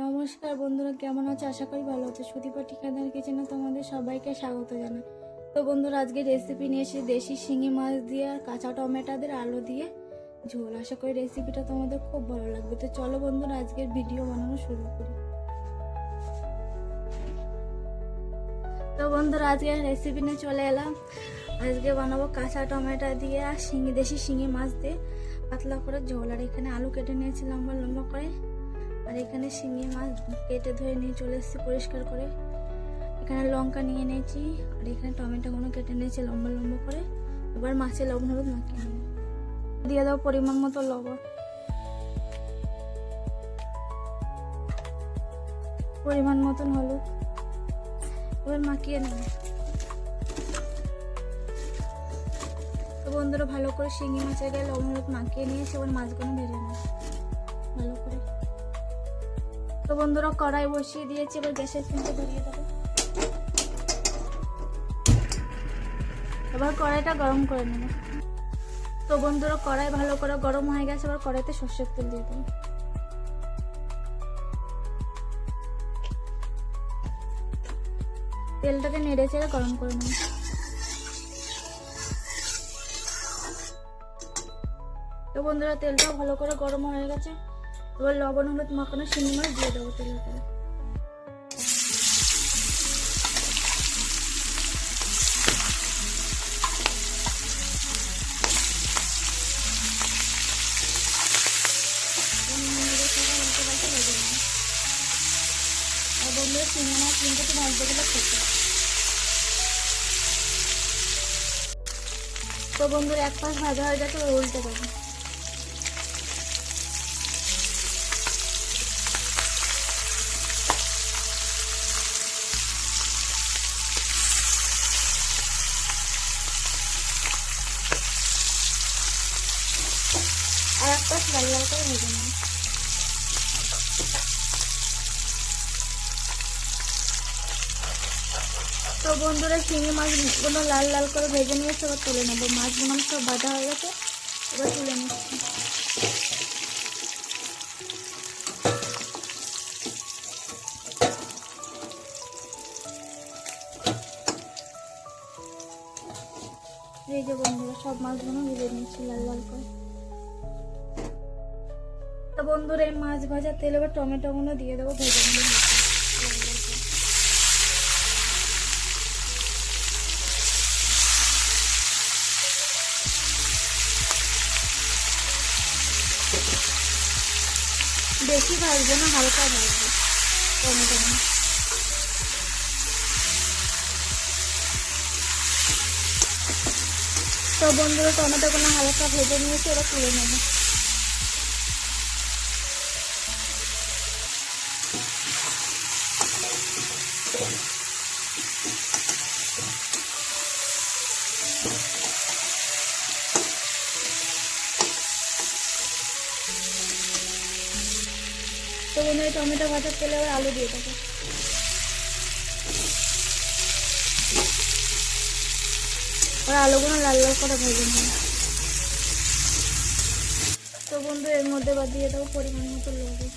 নমস্কার বন্ধুরা, কেমন আছে? আশা করি ভালো আছে। সুদীপা ঠিকাদার কিচেনে তোমাদের সবাইকে স্বাগত জানাই। তো বন্ধুরা, আজকে রেসিপি নিয়ে এসেছি দেশি শিঙি মাছ দিয়ে আর কাঁচা টমেটোদের আলু দিয়ে ঝোল। আশা করি রেসিপিটা তোমাদের খুব ভালো লাগবে। তো চলো বন্ধুরা, আজকের ভিডিও বানানো শুরু করি। তো বন্ধুরা, আজকে রেসিপি নিয়ে চলে এলাম। আজকে বানাবো কাঁচা টমেটো দিয়ে আর দেশি শিঙি মাছ দিয়ে পাতলা করে ঝোল। আর এখানে আলু কেটে নিয়েছি লম্বা লম্বা করে, আর এখানে শিঙি মাছ কেটে ধুয়ে নিয়ে চলে এসেছি পরিষ্কার করে। এখানে লঙ্কা নিয়ে নিয়েছি, আর এখানে টমেটোগুলো কেটে নিয়েছি লম্বা লম্বা করে। এবার মাছে লবণ হলুদ মাখিয়ে নেব, দিয়ে দেবো পরিমাণ মতো লবণ, পরিমাণ মতন হলুদ। এবার মাখিয়ে নেব। তো বন্ধুরা, ভালো করে শিঙি মাছের গায়ে লবণ হলুদ মাখিয়ে নিয়েছি। এবার মাছগুলো ভেজে নেব ভালো করে। তো বন্ধুরা, কড়াই বসিয়ে দিয়েছি, এবার গ্যাসের ফ্লেমটা ধরিয়ে দেবো। এবার কড়াইটা গরম করে নেব। তো বন্ধুরা, কড়াই ভালো করে গরম হয়ে গেছে। এবার কড়াইতে সর্ষের তেল দিয়ে দেবো। তেলটাকে নেড়ে চেড়ে গরম করে নেব। তো বন্ধুরা, তেলটাও ভালো করে গরম হয়ে গেছে। এবার লবণ হলুদ মাখানো শিঙি মাছ দিয়ে দেবো তেলের উপরে। আর বন্ধুরা, শিঙি মাছ কিন্তু একটু ভাজতে গেলে খেতে। তো বন্ধুরা, এক পাশ ভাজা হয়ে গেছে, উল্টে দেবো। আর এক পাশ লাল লাল করে ভেজে নেব। তো বন্ধুরা, শিঙি মাছগুলো লাল লাল করে ভেজে নিয়েছে। এবার তুলে নেবো। মাছগুলো সব ভাজা হয়ে গেছে, এবার তুলে নিচ্ছি। এই যে বন্ধুরা, সব মাছগুলো ভেজে নিচ্ছি লাল লাল করে। তো বন্ধুরা, এই মাছ ভাজার তেলে এবার টমেটোগুলো দিয়ে দেবো, ভেজে নেবো। বেশি ভাজবো না, হালকা ভাজবো টমেটোগুলো। তো বন্ধুরা, টমেটোগুলো হালকা ভেজে নিয়েছি, এবার তুলে নেবো। তো বন্ধুরা, টমেটো ভাজার তেলে এবার আলু দিয়ে দেবো। আর আলুগুলো লাল লাল করে ভেজে নেব। তো বন্ধু, এর মধ্যে এবার দিয়ে দেবো পরিমাণ মতো লবণ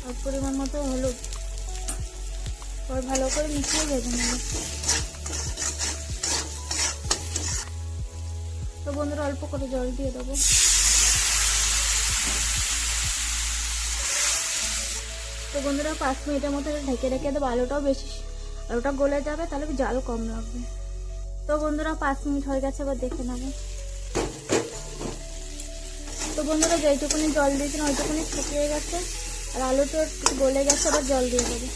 আর পরিমাণ মতো হলুদ। এবার ভালো করে মিশিয়ে ভেজে নেব। তো বন্ধুরা, অল্প করে জল দিয়ে দেবো। তো বন্ধুরা, 5 মিনিটের মতো ঢেকে রেখে দেবো। আলুটা গলে যাবে, তাহলে জাল কম লাগবে। তো বন্ধুরা, 5 মিনিট হয়ে গেছে, এবার দেখে নেব। তো বন্ধুরা, যেইটুকুনি জল দিয়েছেন ওইটুকুনি শুকিয়ে গেছে, আর আলুটা একটু গলে গেছে। এবার জল দিয়ে দেবো।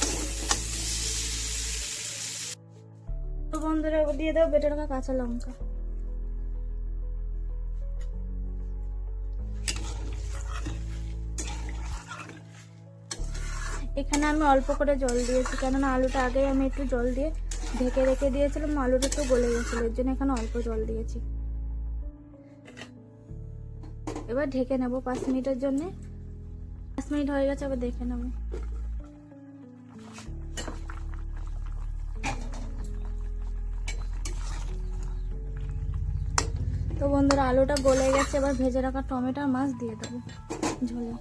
তো বন্ধুরা, এবার দিয়ে দেবো বেটে রাখা কাঁচা লঙ্কা। এখানে আমি অল্প করে জল দিয়েছি, কেননা আলুটা আগেই আমি একটু জল দিয়ে ঢেকে রেখে দিয়েছিলাম। আলুটা একটু গলে গেছিলো, এর জন্য এখানে অল্প জল দিয়েছি। এবার ঢেকে নেব 5 মিনিটের জন্য। 5 মিনিট হয়ে গেছে, এবার দেখে নেব। তো বন্ধুরা, আলুটা গলে গেছে। এবার ভেজে রাখা টমেটো আর মাছ দিয়ে দেবো। ঝোলে।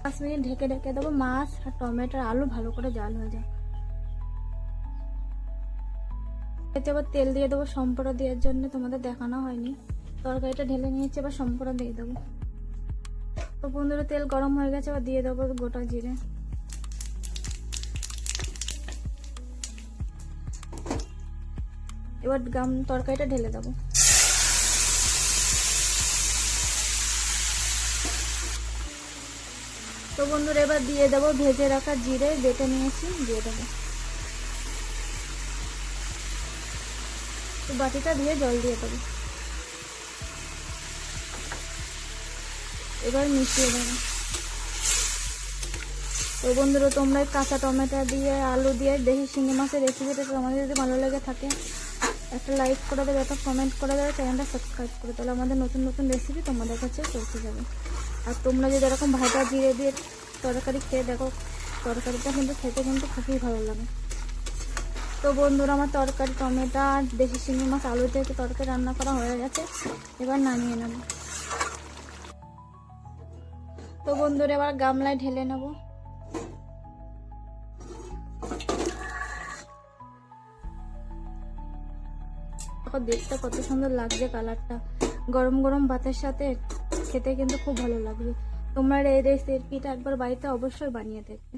পাঁচ মিনিট ঢেকে ঢেকে দেবো, মাছ আর টমেটো আর আলু ভালো করে জাল হয়ে যায়। এতে আবার তেল দিয়ে দেবো সম্পড়া দেওয়ার জন্য, তোমাদের দেখানো হয়নি। তরকারিটা ঢেলে নিয়েছি, এবার সম্পড়া দিয়ে দেবো। তো বন্ধুরা তেল গরম হয়ে গেছে, এবার দিয়ে দেবো গোটা জিরে। এবার তরকারিটা ঢেলে দেবো। তো বন্ধুরা এবার দিয়ে দেবো ভেজে রাখা জিরে, বেটে নিয়েছি, দিয়ে দেবো। তো বাটিটা দিয়ে জল দিয়ে দেবো। এবার মিশিয়ে দেবো। তো বন্ধুরা তোমরা কাঁচা টমেটো দিয়ে আলু দিয়ে দেশি শিঙি মাছের রেসিপিটা তোমাদের যদি ভালো লেগে থাকে একটা লাইক করে দেবে, একটা কমেন্ট করে দেবে, চ্যানেলটা সাবস্ক্রাইব করে, তাহলে আমাদের নতুন নতুন রেসিপি তোমাদের কাছে পৌঁছে যাবে। আর তোমরা যদি এরকম ভাজা জিরে দিয়ে তরকারি খেয়ে দেখো, তরকারিটা কিন্তু খেতে কিন্তু খুবই ভালো লাগে। তো বন্ধুরা আমার তরকারি টমেটো আর দেশি শিঙি মাছ আলু দিয়ে তরকারি রান্না করা হয়ে গেছে, এবার নামিয়ে নেব। তো বন্ধুরা এবার গামলায় ঢেলে নেব। দেখতে কত সুন্দর লাগছে কালারটা, গরম গরম ভাতের সাথে খেতে কিন্তু খুব ভালো লাগবে। তোমরা এই রেসিপিটা একবার বাড়িতে অবশ্যই বানিয়ে দেখবে।